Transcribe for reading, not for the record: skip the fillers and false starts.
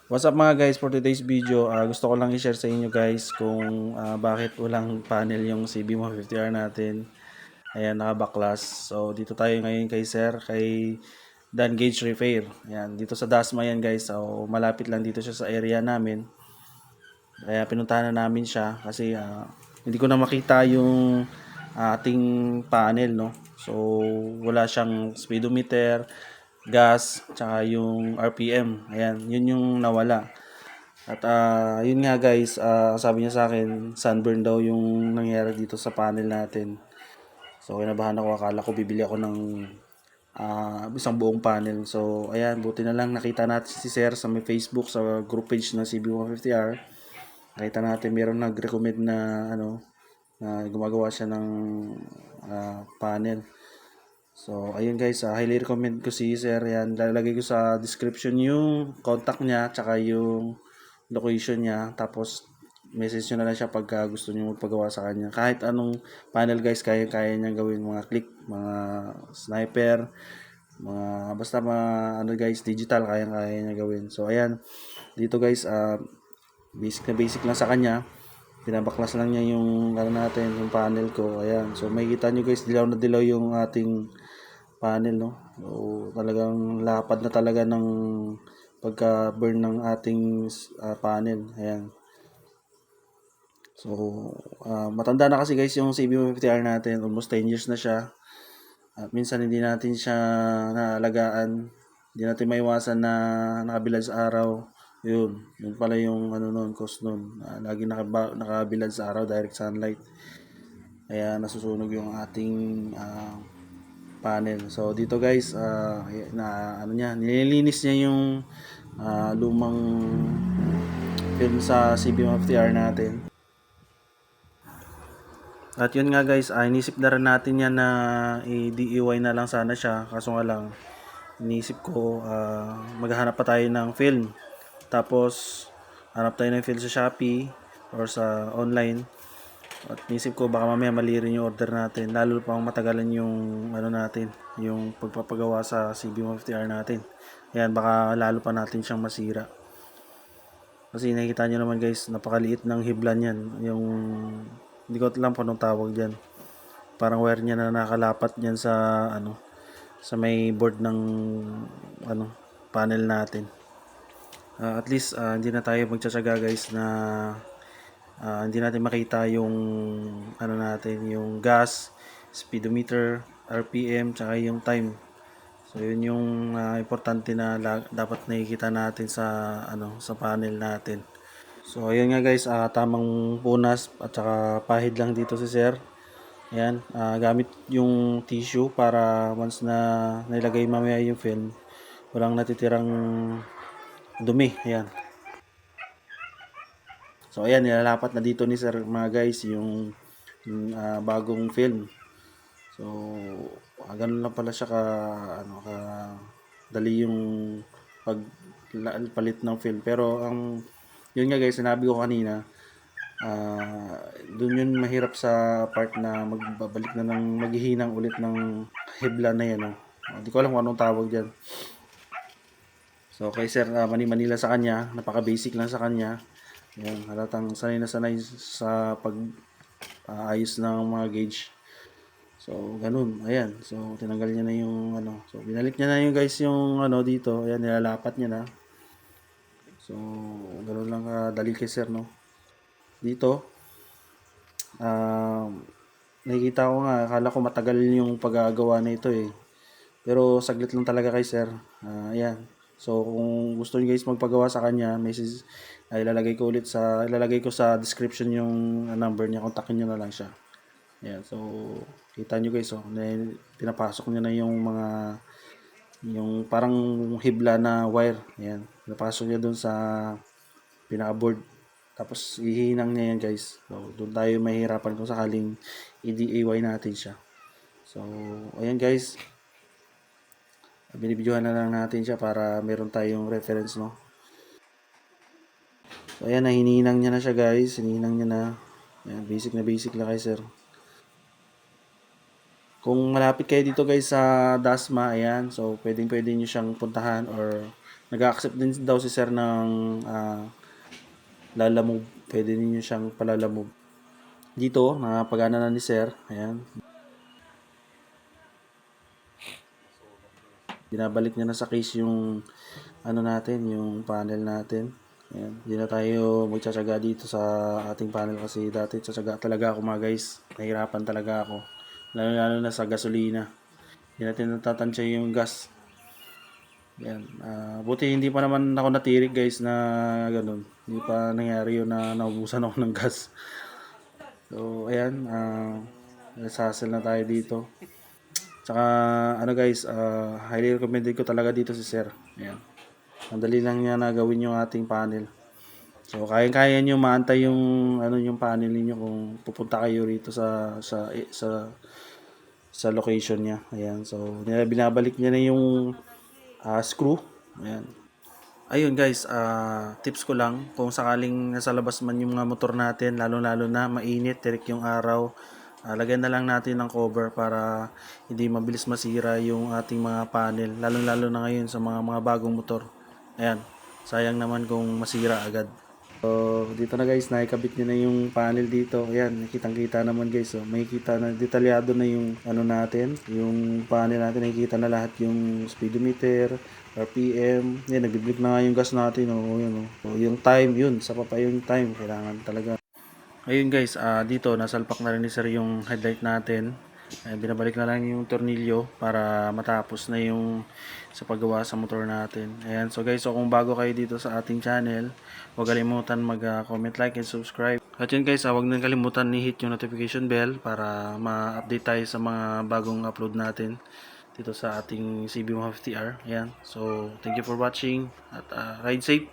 What's up mga guys, for today's video, gusto ko lang i-share sa inyo guys kung bakit walang panel yung CB150R natin. Ayan, naka-backlash. So dito tayo ngayon kay Sir, kay Dan Gage Repair. Ayan, dito sa Dasma yan guys. So malapit lang dito siya sa area namin. Kaya pinuntahan na namin siya kasi hindi ko na makita yung ating panel, no. So wala siyang speedometer, gas, tsaka yung RPM. Ayan, yun yung nawala. At yun nga guys, sabi niya sa akin, sunburn daw yung nangyari dito sa panel natin. So kinabahan ako, akala ko bibili ako ng isang buong panel. So ayan, buti na lang nakita natin si Sir sa may Facebook, sa group page ng CB150R. Nakita natin meron nag-recommend na na gumagawa siya ng panel. So ayun guys, highly recommend ko si Sir. Yan, lalagay ko sa description yung contact niya, tsaka yung location niya. Tapos message nyo na lang siya pagka gusto niyo magpagawa sa kanya. Kahit anong panel guys, kaya niya gawin. Mga click, mga sniper, basta guys, digital, kaya niya gawin. So ayan, dito guys, basic lang sa kanya. Pinabaklas lang niya yung natin, yung panel ko. Ayan, so makikita nyo guys, dilaw na dilaw yung ating panel, no. So talagang lapad na talaga ng pagka burn ng ating panel. Ayan. So matanda na kasi guys yung CB150R natin, almost 10 years na siya. At minsan hindi natin siya naalagaan. Hindi natin maiwasan na nakabilad sa araw. Yun pala yung noon, cause noon. Lagi nakabilad sa araw, direct sunlight. Kaya nasusunog yung ating panel. So dito guys, nililinis niya yung lumang film sa CB150R natin. At yun nga guys, inisip na rin natin yan na i-DIY na lang sana siya. Kaso nga lang, inisip ko maghahanap pa tayo ng film. Tapos hanap tayo ng film sa Shopee or sa online. At inisip ko baka mamaya mali rin yung order natin. Lalo pang matagalan yung natin, yung pagpapagawa sa CB150R natin. Ayan, baka lalo pa natin siyang masira. Kasi nakikita nyo naman guys, napakaliit ng hiblan yan. Yung hindi ko alam kung anong tawag diyan. Parang wire niya na nakalapat diyan sa sa may board ng panel natin. At least hindi na tayo magtsatsaga guys na hindi natin makita yung natin, yung gas, speedometer, RPM, tsaka yung time. So yun yung importante na dapat nakikita natin sa sa panel natin. So ayun nga guys, tamang punas at saka pahid lang dito si Sir. Ayan, gamit yung tissue para once na nilagay mamaya yung film, walang natitirang dumi. Ayan. So ayan, nilalapat na dito ni Sir mga guys yung bagong film. So ganun lang pala siya ka ka dali yung pag palit ng film. Pero ang yun nga guys, sinabi ko kanina, doon yun mahirap sa part na magbabalik na ng maghihinang ulit ng hebla na yan. Hindi ko alam kung anong tawag dyan. So kay Sir, Manila sa kanya, napaka basic lang sa kanya. Yan, halatang sanay na sanay sa pag ayos ng mga gauge. So ganun, ayan. So tinanggal niya na yung So binalik niya na yung guys yung dito. Ayan, nilalapat niya na. So ganun lang kadali kay Sir, no. Dito, nakikita ko nga, akala ko matagal yung paggagawa na ito eh. Pero saglit lang talaga kay Sir. Ayan. So kung gusto niyo guys magpagawa sa kanya, message ilalagay ko sa description yung number niya, kontakin niyo na lang siya. Ayan. So kita niyo guys, pinapasok niya na yung yung parang hibla na wire. Ayan. Pinapasok niya doon sa pinaka-board. Tapos ihinang niya yan guys. So doon tayo mahihirapan kung sakaling i-DIY natin siya. So ayan guys, binibidyohan na lang natin siya para meron tayong reference, no. So ayan, hininang niya na siya guys, hininang niya na. Ayan, basic lang kay Sir. Kung malapit kayo dito guys sa Dasma, ayan, so pwede niyo siyang puntahan or Nag-accept din daw si sir ng lalamove. Pwede ninyo siyang palalamove. Dito, nakapagana na ni sir. Ayan. Binabalik niya na sa case yung ano natin, yung panel natin. Ayan. Hindi na tayo magtsatsaga dito sa ating panel kasi dati tsatsaga talaga ako mga guys. Nahirapan talaga ako. Lalo na sa gasolina. Hindi natin natatansya yung gas. Yan. Buti hindi pa naman ako natirik guys na ganun. Hindi pa nangyari yun na naubusan ako ng gas. So, ayan. Nasasal na tayo dito. Tsaka, ano guys, highly recommended ko talaga dito si Sir. Ayan. Ang dali lang niya na gawin yung ating panel. So, kaya-kaya niyo maantay yung ano yung panel niyo kung pupunta kayo rito sa location niya. Ayan. So, binabalik niya na yung screw. Ayan. Ayun guys, tips ko lang kung sakaling nasa labas man yung mga motor natin, lalo-lalo na mainit, tirik yung araw, lagyan na lang natin ng cover para hindi mabilis masira yung ating mga panel, lalo-lalo na ngayon sa mga bagong motor. Ayan, sayang naman kung masira agad. So, dito na guys, nakikabit niya na yung panel dito. Ayan, nakitang-kita naman guys. So, makikita na detalyado na yung ano natin, yung panel natin. Nakikita na lahat yung speedometer, RPM. Yan, nagbiblink na nga yung gas natin. Oh, yun, oh. So, yung time, yun. Sa pa yung time. Kailangan talaga. Ayun guys, dito nasalpak na rin ni sir yung headlight natin. Binabalik na lang yung tornilyo para matapos na yung sa paggawa sa motor natin. Ayan, so guys, so kung bago kayo dito sa ating channel, huwag kalimutan mag-comment, like, and subscribe. At yun guys, huwag nang kalimutan ni-hit yung notification bell para ma-update tayo sa mga bagong upload natin dito sa ating CB150R. Ayan, so thank you for watching at ride safe!